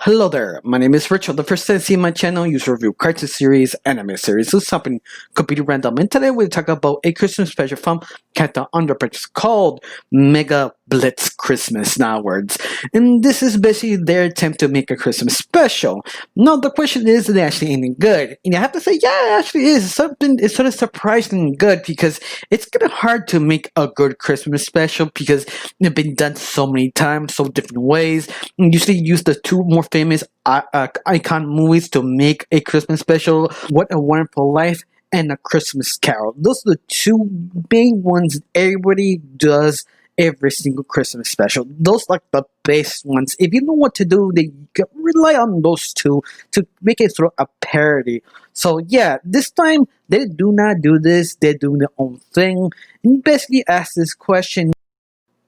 Hello there, my name is Richard. The first time you see my channel, you review cartoon series, anime series, so something completely random. And today we'll talk about a Christmas special from Underpants called Mega Blitz Christmas, in other words. And this is basically their attempt to make a Christmas special. Now the question is it actually any good? And I have to say, yeah, it actually is. It's sort of surprisingly good because it's kind of hard to make a good Christmas special because it's been done so many times, so different ways. And usually use the two more famous icon movies to make a Christmas special, What a Wonderful Life and A Christmas Carol. Those are the two main ones everybody does every single Christmas special. Those are like the best ones. If you know what to do, they can rely on those two to make it sort of a parody. So yeah, this time they do not do this, they're doing their own thing and basically ask this question: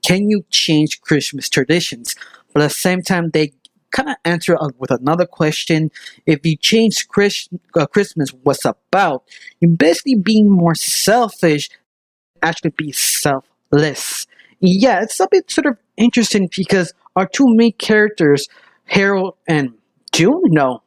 can you change Christmas traditions? But at the same time, they kind of answer with another question. If you change Christmas, what's about? You're basically being more selfish, actually be selfless. Yeah, it's a bit sort of interesting because our two main characters, Harold and June, no,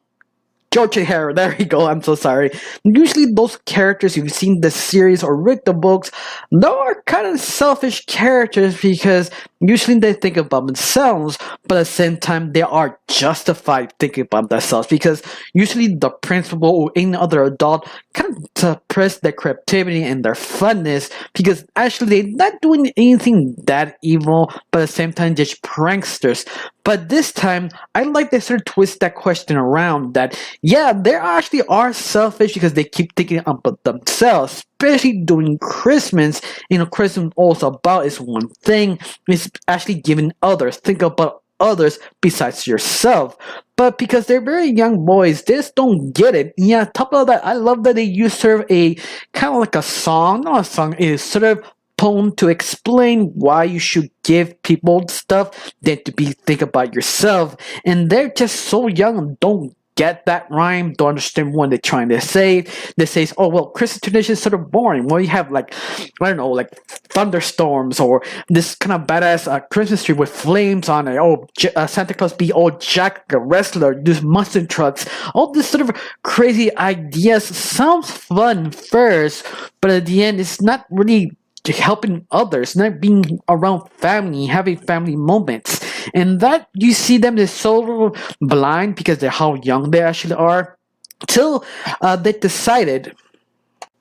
George and Harold, there you go, I'm so sorry. Usually those characters, you've seen the series or read the books, they are kind of selfish characters because usually they think about themselves, but at the same time they are justified thinking about themselves because usually the principal or any other adult kind of suppress their creativity and their funness because actually they're not doing anything that evil, but at the same time just pranksters. But this time, I like they sort of twist that question around that, yeah, they actually are selfish because they keep thinking about themselves, especially during Christmas. You know, Christmas also about is one thing, it's actually giving others, think about others besides yourself. But because they're very young boys, they just don't get it. Yeah, top of that, I love that they use sort of a kind of like a song, not a song, it is sort of poem to explain why you should give people stuff than to be think about yourself, and they're just so young and don't get that rhyme, don't understand what they're trying to say. They say, oh well, Christmas tradition is sort of boring. Well, you have like, I don't know, like thunderstorms or this kind of badass Christmas tree with flames on it. Oh, Santa Claus be all Jack the wrestler, these mustard trucks, all this sort of crazy ideas. Sounds fun first, but at the end it's not really helping others, not being around family, having family moments. And that you see them, they're so blind because they're how young they actually are, till they decided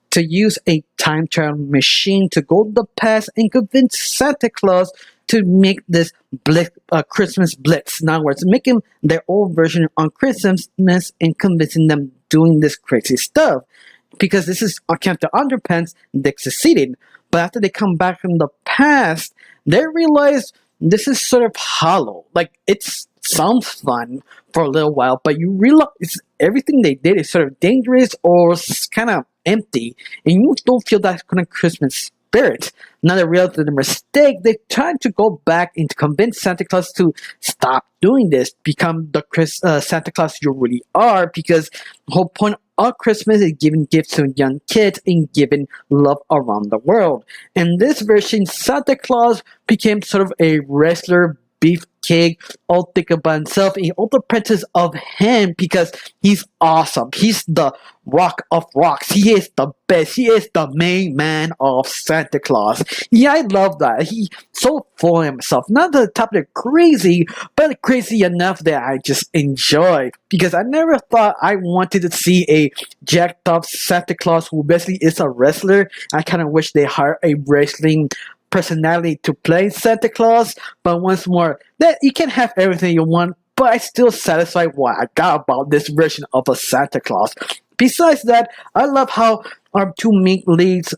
to use a time travel machine to go to the past and convince Santa Claus to make this Christmas blitz. In other words, making their own version on Christmas and convincing them doing this crazy stuff. Because this is according to Underpants, they succeeded. But after they come back from the past, they realize this is sort of hollow. Like, it sounds fun for a little while, but you realize everything they did is sort of dangerous or kind of empty, and you don't feel that kind of Christmas spirit. Now they realize the mistake. They tried to go back and to convince Santa Claus to stop doing this, become the Santa Claus you really are, because the whole point of Christmas is giving gifts to young kids and giving love around the world. And this version, Santa Claus became sort of a wrestler, beefcake, all think about himself, and all the princess of him because he's awesome. He's the rock of rocks. He is the best. He is the main man of Santa Claus. Yeah, I love that. He's so full of himself. Not the top of crazy, but crazy enough that I just enjoy. Because I never thought I wanted to see a jacked up Santa Claus who basically is a wrestler. I kind of wish they hired a wrestling personality to play Santa Claus, but once more, that you can have everything you want, but I still satisfied what I got about this version of a Santa Claus. Besides that, I love how our two main leads,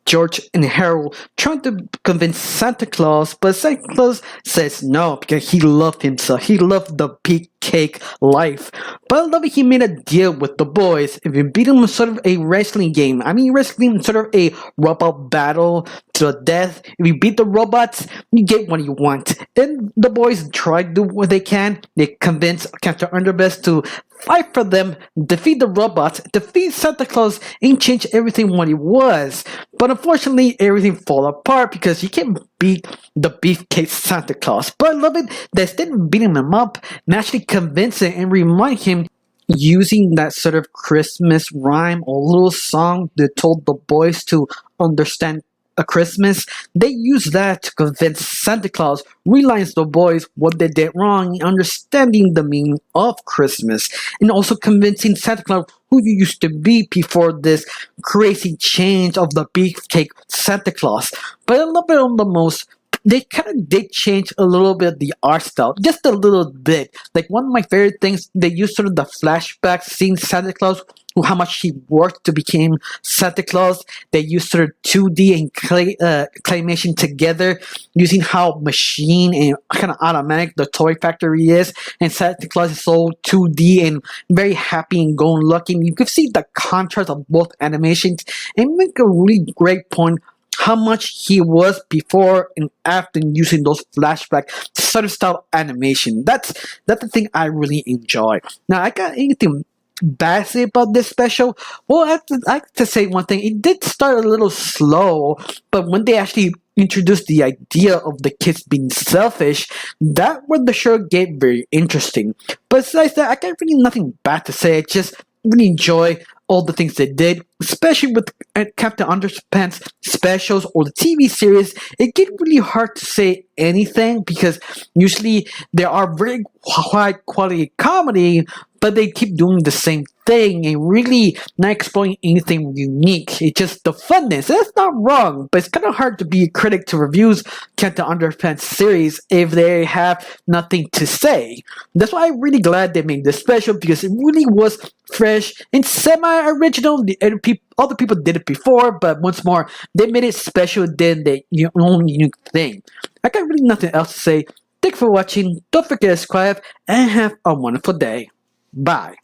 George and Harold, trying to convince Santa Claus, but Santa Claus says no because he loved himself. He loved the big cake life. But I love it, he made a deal with the boys. If you beat them in sort of a wrestling game, I mean wrestling sort of a robot battle to the death. If you beat the robots, you get what you want. And the boys try to do what they can. They convince Captain Underbest to fight for them, defeat the robots, defeat Santa Claus, and change everything what he was. But unfortunately, everything fall apart because he can't beat the beefcake Santa Claus. But I love it that instead of beating him up, and actually convince him and remind him using that sort of Christmas rhyme or little song that told the boys to understand a Christmas, they use that to convince Santa Claus, realize the boys what they did wrong, understanding the meaning of Christmas, and also convincing Santa Claus who you used to be before this crazy change of the beefcake Santa Claus. But I love it on the most. They kind of did change a little bit the art style, just a little bit. Like one of my favorite things, they used sort of the flashback seeing Santa Claus, how much he worked to become Santa Claus. They used sort of 2D and claymation together, using how machine and kind of automatic the toy factory is, and Santa Claus is so 2D and very happy and going lucky. You can see the contrast of both animations and make a really great point how much he was before and after using those flashback sort of style animation. That's the thing I really enjoy. Now, I got anything bad to say about this special? Well, I have to say one thing. It did start a little slow, but when they actually introduced the idea of the kids being selfish, that when the show get very interesting. Besides that, I got really nothing bad to say. I just really enjoy all the things they did, especially with Captain Underpants specials or the TV series. It get really hard to say anything because usually there are very high quality comedy, but they keep doing the same thing and really not exploring anything unique. It's just the funness. That's not wrong, but it's kind of hard to be a critic to reviews Captain Underpants series if they have nothing to say. That's why I'm really glad they made this special because it really was fresh and semi-original. Other people did it before, but once more, they made it special. Then they own unique thing. I got really nothing else to say. Thank you for watching. Don't forget to subscribe and have a wonderful day. Bye.